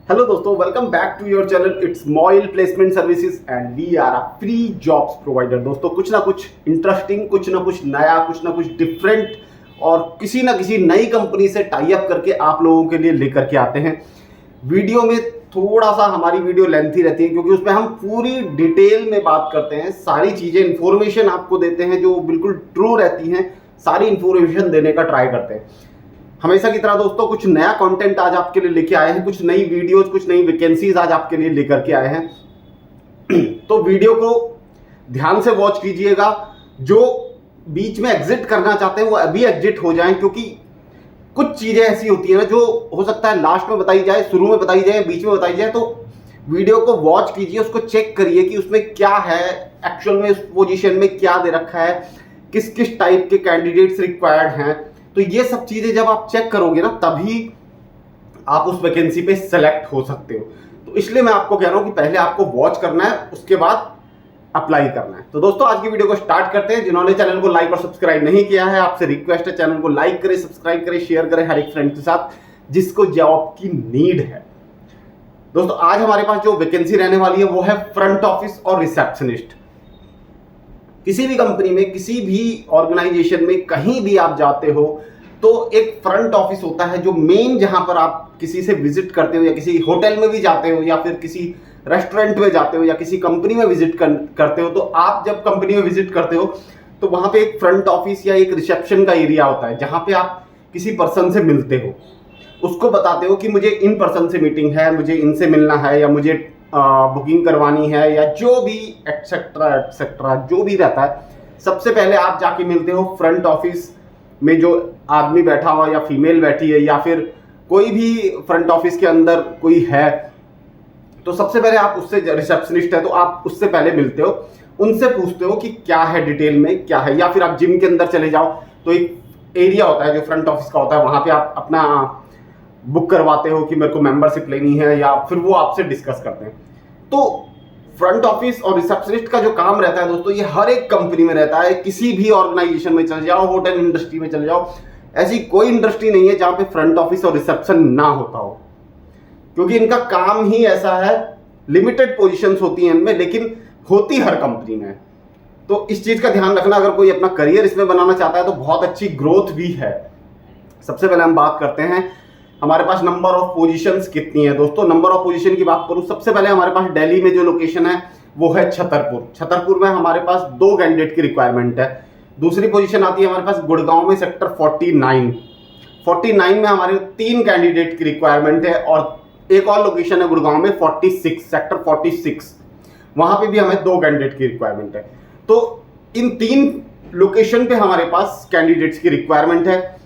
Hello दोस्तों, welcome back to your channel. It's Moil placement services and we are a free jobs provider. दोस्तों, कुछ ना कुछ interesting, कुछ ना कुछ नया, कुछ ना कुछ डिफरेंट और किसी ना किसी नई कंपनी से टाई अप करके आप लोगों के लिए लेकर के आते हैं। वीडियो में थोड़ा सा हमारी वीडियो लेंथी रहती है क्योंकि उसमें हम पूरी डिटेल में बात करते हैं, सारी चीज़ें, इन्फॉर्मेशन आपको देते हैं जो बिल्कुल ट्रू रहती हैं, सारी इन्फॉर्मेशन देने का ट्राई करते हैं। हमेशा की तरह दोस्तों कुछ नया कंटेंट आज आपके लिए लेके आए हैं, कुछ नई वीडियोस, कुछ नई वैकेंसीज आज आपके लिए लेकर के आए हैं। तो वीडियो को ध्यान से वॉच कीजिएगा। जो बीच में एग्जिट करना चाहते हैं वो अभी एग्जिट हो जाएं, क्योंकि कुछ चीजें ऐसी होती है ना जो हो सकता है लास्ट में बताई जाए, शुरू में बताई जाए, बीच में बताई जाए। तो वीडियो को वॉच कीजिए, उसको चेक करिए कि उसमें क्या है, एक्चुअल में उस पोजीशन में क्या दे रखा है, किस किस टाइप के कैंडिडेट्स रिक्वायर्ड हैं। तो ये सब चीजें जब आप चेक करोगे ना, तभी आप उस वैकेंसी पे सेलेक्ट हो सकते हो। तो इसलिए मैं आपको कह रहा हूं कि पहले आपको वॉच करना है, उसके बाद अप्लाई करना है। तो दोस्तों, आज की वीडियो को स्टार्ट करते हैं। जिन्होंने चैनल को लाइक और सब्सक्राइब नहीं किया है, आपसे रिक्वेस्ट है, चैनल को लाइक करें, सब्सक्राइब करें, शेयर करें हर एक फ्रेंड के साथ जिसको जॉब की नीड है। दोस्तों, आज हमारे पास जो वैकेंसी रहने वाली है वो है फ्रंट ऑफिस और रिसेप्शनिस्ट। किसी भी कंपनी में, किसी भी ऑर्गेनाइजेशन में, कहीं भी आप जाते हो तो एक फ्रंट ऑफिस होता है जो मेन, जहां पर आप किसी से विजिट करते हो या किसी होटल में भी जाते हो या फिर किसी रेस्टोरेंट में जाते हो या किसी कंपनी में विजिट करते हो। तो आप जब कंपनी में विजिट करते हो तो वहां पे एक फ्रंट ऑफिस या एक रिसेप्शन का एरिया होता है जहां पे आप किसी पर्सन से मिलते हो, उसको बताते हो कि मुझे इन पर्सन से मीटिंग है, मुझे इनसे मिलना है, या मुझे बुकिंग करवानी है, या जो भी एक्सेट्रा एक्सेट्रा जो भी रहता है। सबसे पहले आप जाके मिलते हो फ्रंट ऑफिस में, जो आदमी बैठा हुआ या फीमेल बैठी है या फिर कोई भी फ्रंट ऑफिस के अंदर कोई है। तो सबसे पहले आप उससे, रिसेप्शनिस्ट है तो आप उससे पहले मिलते हो, उनसे पूछते हो कि क्या है डिटेल में, क्या है। या फिर आप जिम के अंदर चले जाओ तो एक एरिया होता है जो फ्रंट ऑफिस का होता है, वहां पे आप अपना बुक करवाते हो कि मेरे को मेंबरशिप लेनी है, या फिर वो आपसे डिस्कस करते हैं। तो फ्रंट ऑफिस और रिसेप्शनिस्ट का जो काम रहता है दोस्तों, ये हर एक कंपनी में रहता है। किसी भी ऑर्गेनाइजेशन में चले जाओ, होटल इंडस्ट्री में चले जाओ, ऐसी कोई इंडस्ट्री नहीं है जहां पे फ्रंट ऑफिस और रिसेप्शन ना होता हो, क्योंकि इनका काम ही ऐसा है। लिमिटेड पोजीशंस होती हैं इनमें, लेकिन होती हर कंपनी में। तो इस चीज का ध्यान रखना, अगर कोई अपना करियर इसमें बनाना चाहता है तो बहुत अच्छी ग्रोथ भी है। सबसे पहले हम बात करते हैं हमारे पास नंबर ऑफ पोजीशंस कितनी है। दोस्तों, नंबर ऑफ पोजीशन की बात करूं, सबसे पहले हमारे पास दिल्ली में जो लोकेशन है वो है छतरपुर। छतरपुर में हमारे पास 2 कैंडिडेट की रिक्वायरमेंट है। दूसरी पोजीशन आती है हमारे पास गुड़गांव में, सेक्टर 49 में हमारे 3 कैंडिडेट की रिक्वायरमेंट है। और एक और लोकेशन है गुड़गांव में 46, सेक्टर 46, वहां पे भी हमें 2 कैंडिडेट की रिक्वायरमेंट है। तो इन 3 लोकेशन पे हमारे पास कैंडिडेट्स की रिक्वायरमेंट है।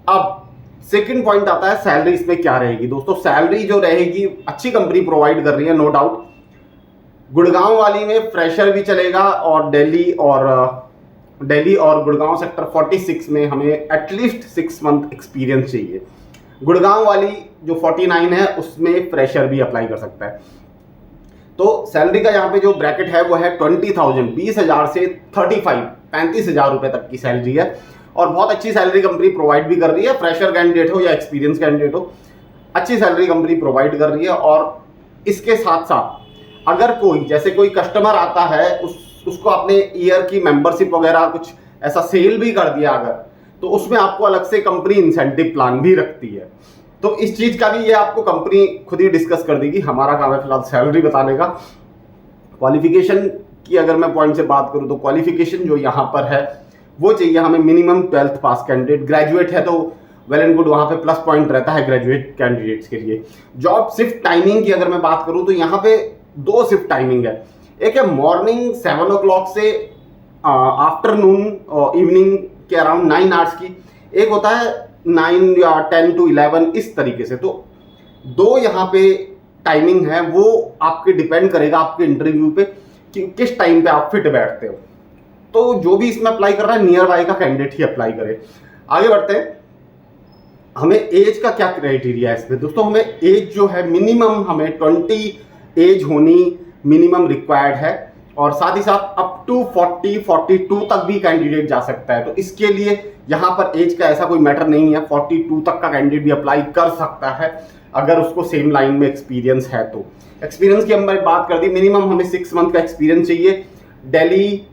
अब सेकंड पॉइंट आता है सैलरी इसमें क्या रहेगी। दोस्तों, सैलरी जो रहेगी, अच्छी कंपनी प्रोवाइड कर रही है, नो डाउट। गुड़गांव वाली में फ्रेशर भी चलेगा, और दिल्ली और गुड़गांव सेक्टर 46 में हमें एटलीस्ट 6 मंथ एक्सपीरियंस चाहिए। गुड़गांव वाली जो 49 है उसमें फ्रेशर भी अप्लाई कर सकता है। तो सैलरी का यहाँ पे जो ब्रैकेट है वो है 20,000, 20,000 से 35,000 रुपए तक की सैलरी है। और बहुत अच्छी सैलरी कंपनी प्रोवाइड भी कर रही है। फ्रेशर कैंडिडेट हो या एक्सपीरियंस कैंडिडेट हो, अच्छी सैलरी कंपनी प्रोवाइड कर रही है। और इसके साथ साथ अगर कोई, जैसे कोई कस्टमर आता है, उसको आपने ईयर की मेंबरशिप वगैरह कुछ ऐसा सेल भी कर दिया अगर, तो उसमें आपको अलग से कंपनी इंसेंटिव प्लान भी रखती है। तो इस चीज का भी ये आपको कंपनी खुद ही डिस्कस कर देगी। हमारा काम है फिलहाल सैलरी बताने का। क्वालिफिकेशन की अगर मैं पॉइंट से बात करूं तो क्वालिफिकेशन जो यहाँ पर है वो चाहिए हमें मिनिमम 12th पास कैंडिडेट। ग्रेजुएट है तो वेल एंड गुड, वहां पे प्लस पॉइंट रहता है ग्रेजुएट कैंडिडेट्स के लिए। जॉब शिफ्ट टाइमिंग की अगर मैं बात करूं तो यहाँ पे 2 शिफ्ट टाइमिंग है। एक है मॉर्निंग 7 o'clock से आफ्टरनून इवनिंग के अराउंड 9 आवर्स की, एक होता है 9 या 10 to 11, इस तरीके से। तो 2 यहाँ पे टाइमिंग है, वो आपके डिपेंड करेगा आपके इंटरव्यू पे कि किस टाइम पे आप फिट बैठते हो। तो जो भी इसमें अप्लाई कर रहा है, नियर बाय का कैंडिडेट ही अप्लाई करे। आगे बढ़ते हैं। हमें एज का क्या क्राइटेरिया है इसमें। दोस्तों, हमें एज जो है मिनिमम हमें 20 एज होनी मिनिमम रिक्वायर्ड है, और साथ ही साथ अप टू 42 तक भी कैंडिडेट जा सकता है। तो इसके लिए यहाँ पर एज का ऐसा कोई मैटर नहीं है, 42 तक का कैंडिडेट भी अप्लाई कर सकता है। अगर उसको सेम लाइन में एक्सपीरियंस है तो। एक्सपीरियंस की हमने बात कर दी, मिनिमम हमें 6 मंथ का एक्सपीरियंस चाहिए दिल्ली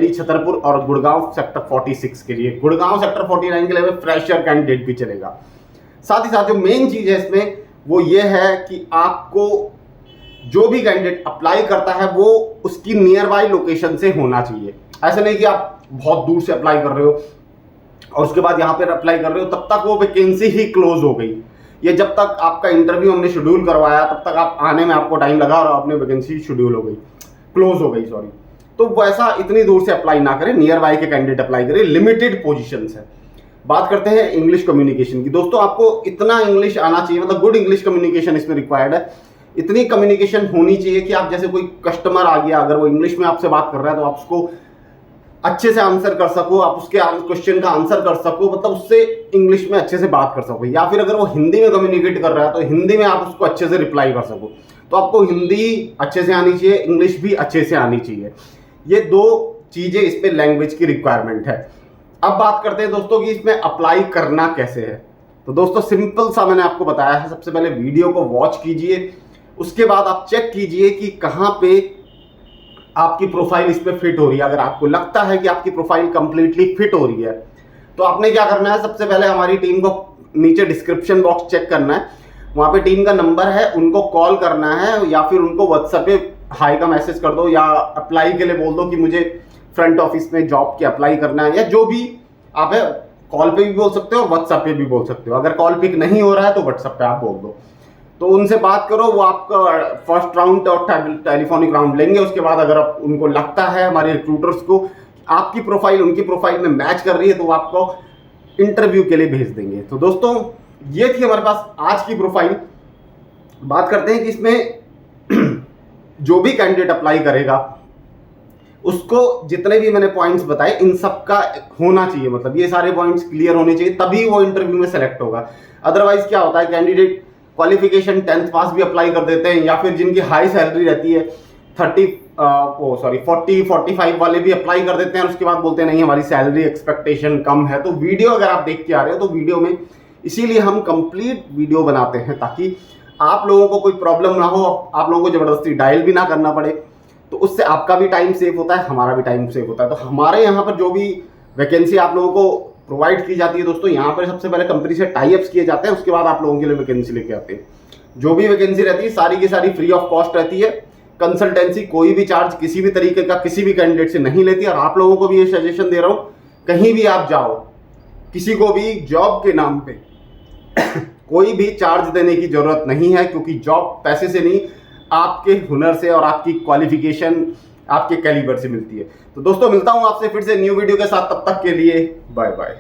छतरपुर और गुड़गांव सेक्टर 46 के लिए। गुड़गांव सेक्टर 49 के लिए फ्रेशर कैंडिडेट भी चलेगा। साथ ही साथ जो मेन चीज है इसमें वो ये है कि आपको जो भी कैंडिडेट अप्लाई करता है वो उसकी नियर बाई लोकेशन से होना चाहिए। ऐसा नहीं कि आप बहुत दूर से अप्लाई कर रहे हो और उसके बाद यहाँ पर अप्लाई कर रहे हो तब तक वो वैकेंसी ही क्लोज हो गई। ये जब तक आपका इंटरव्यू हमने शेड्यूल करवाया तब तक आप आने में आपको टाइम लगा और आपने वैकेंसी शेड्यूल हो गई, क्लोज हो गई, सॉरी। तो वैसा इतनी दूर से अप्लाई ना करें, नियर बाय के कैंडिडेट अप्लाई करें, लिमिटेड पोजीशंस है। बात करते हैं इंग्लिश कम्युनिकेशन की। दोस्तों आपको इतना इंग्लिश आना चाहिए, मतलब गुड इंग्लिश कम्युनिकेशन इसमें रिक्वायर्ड है। इतनी कम्युनिकेशन होनी चाहिए कि आप जैसे कोई कस्टमर आ गया, अगर वो इंग्लिश में आपसे बात कर रहा है तो आप उसको अच्छे से आंसर कर सको, आप उसके क्वेश्चन का आंसर कर सको, मतलब उससे इंग्लिश में अच्छे से बात कर सको। या फिर अगर वो हिंदी में कम्युनिकेट कर रहा है तो हिंदी में आप उसको अच्छे से रिप्लाई कर सको। तो आपको हिंदी अच्छे से आनी चाहिए, इंग्लिश भी अच्छे से आनी चाहिए। ये दो चीजें इस पे लैंग्वेज की रिक्वायरमेंट है। अब बात करते हैं दोस्तों कि इसमें अप्लाई करना कैसे है। तो दोस्तों सिंपल सा मैंने आपको बताया है। सबसे पहले वीडियो को वॉच कीजिए, उसके बाद आप चेक कीजिए कि कहाँ पे आपकी प्रोफाइल इस पे फिट हो रही है। अगर आपको लगता है कि आपकी प्रोफाइल कंप्लीटली फिट हो रही है तो आपने क्या करना है, सबसे पहले हमारी टीम को नीचे डिस्क्रिप्शन बॉक्स चेक करना है, वहाँ पे टीम का नंबर है, उनको कॉल करना है या फिर उनको व्हाट्सएप पे हाई का मैसेज कर दो या अप्लाई के लिए बोल दो कि मुझे फ्रंट ऑफिस में जॉब के अप्लाई करना है, या जो भी आप है। कॉल पे भी बोल सकते हो और व्हाट्सएप पे भी बोल सकते हो। अगर कॉल पिक नहीं हो रहा है तो व्हाट्सएप पे आप बोल दो। तो उनसे बात करो, वो आपका फर्स्ट राउंड और टेलीफोनिक राउंड लेंगे। उसके बाद अगर आप उनको लगता है हमारे रिक्रूटर्स को आपकी प्रोफाइल उनकी प्रोफाइल में मैच कर रही है तो वो आपको इंटरव्यू के लिए भेज देंगे। तो दोस्तों ये थी हमारे पास आज की प्रोफाइल। बात करते हैं कि इसमें जो भी कैंडिडेट अप्लाई करेगा उसको जितने भी मैंने पॉइंट्स बताए इन सब का होना चाहिए, मतलब ये सारे पॉइंट्स क्लियर होने चाहिए, तभी वो इंटरव्यू में सेलेक्ट होगा। अदरवाइज क्या होता है, कैंडिडेट क्वालिफिकेशन 10th पास भी अप्लाई कर देते हैं, या फिर जिनकी हाई सैलरी रहती है 40-45 वाले भी अप्लाई कर देते हैं और उसके बाद बोलते हैं नहीं हमारी सैलरी एक्सपेक्टेशन कम है। तो वीडियो अगर आप देख के आ रहे हो तो वीडियो में इसीलिए हम कंप्लीट वीडियो बनाते हैं ताकि आप लोगों को कोई प्रॉब्लम ना हो, आप लोगों को जबरदस्ती डायल भी ना करना पड़े। तो उससे आपका भी टाइम सेव होता है, हमारा भी टाइम सेव होता है। तो हमारे यहाँ पर जो भी वैकेंसी आप लोगों को प्रोवाइड की जाती है दोस्तों, यहाँ पर सबसे पहले कंपनी से टाई अप्स किए जाते हैं, उसके बाद आप लोगों के लिए वैकेंसी लेके आते हैं। जो भी वैकेंसी रहती है सारी की सारी फ्री ऑफ कॉस्ट रहती है। कंसल्टेंसी कोई भी चार्ज किसी भी तरीके का किसी भी कैंडिडेट से नहीं लेती। और आप लोगों को भी ये सजेशन दे रहा हूँ, कहीं भी आप जाओ, किसी को भी जॉब के नाम पे कोई भी चार्ज देने की जरूरत नहीं है, क्योंकि जॉब पैसे से नहीं आपके हुनर से और आपकी क्वालिफिकेशन आपके कैलिबर से मिलती है। तो दोस्तों मिलता हूं आपसे फिर से न्यू वीडियो के साथ, तब तक के लिए बाय बाय।